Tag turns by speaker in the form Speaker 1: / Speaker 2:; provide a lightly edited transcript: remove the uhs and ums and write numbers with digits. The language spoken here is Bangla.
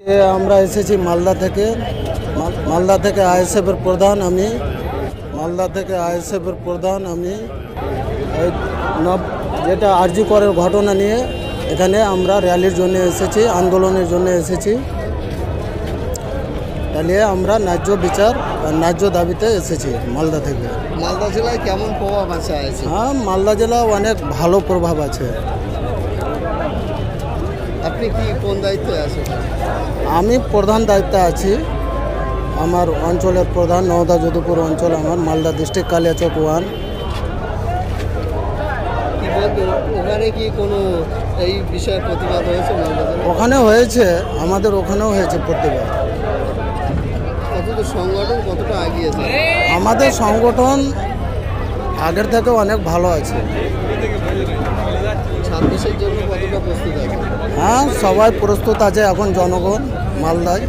Speaker 1: আমরা এসেছি মালদা থেকে। মালদা থেকে আইএসএফের প্রধান আমি। এই যেটা আরজি করের ঘটনা নিয়ে এখানে আমরা র্যালির জন্য এসেছি, আন্দোলনের জন্য এসেছি। তাহলে আমরা ন্যায্য বিচার ন্যায্য দাবিতে এসেছি মালদা থেকে।
Speaker 2: মালদা জেলায় কেমন প্রভাব আছে?
Speaker 1: হ্যাঁ, মালদা জেলা অনেক ভালো প্রভাব আছে।
Speaker 2: আপনি কি কোন দায়িত্বে আছেন?
Speaker 1: আমি প্রধান দায়িত্বে আছি। আমার অঞ্চলের প্রধান নওদা যদুপুর অঞ্চল, আমার মালদা ডিস্ট্রিক্ট কালিয়াচক 1।
Speaker 2: কি বলবেন, ওখানে কি কোনো এই বিষয়ে প্রতিবাদ হয়েছে মালদা জেলায়?
Speaker 1: ওখানে হয়েছে, আমাদের ওখানেও হয়েছে প্রতিবাদ।
Speaker 2: কতটা সংগঠন কতটা এগিয়েছে?
Speaker 1: আমাদের সংগঠন আগের থেকে অনেক ভালো আছে।
Speaker 2: 26-এর জন্য কতটা প্রস্তুত আছে?
Speaker 1: হ্যাঁ, সবাই প্রস্তুত আছে এখন জনগণ মালদায়।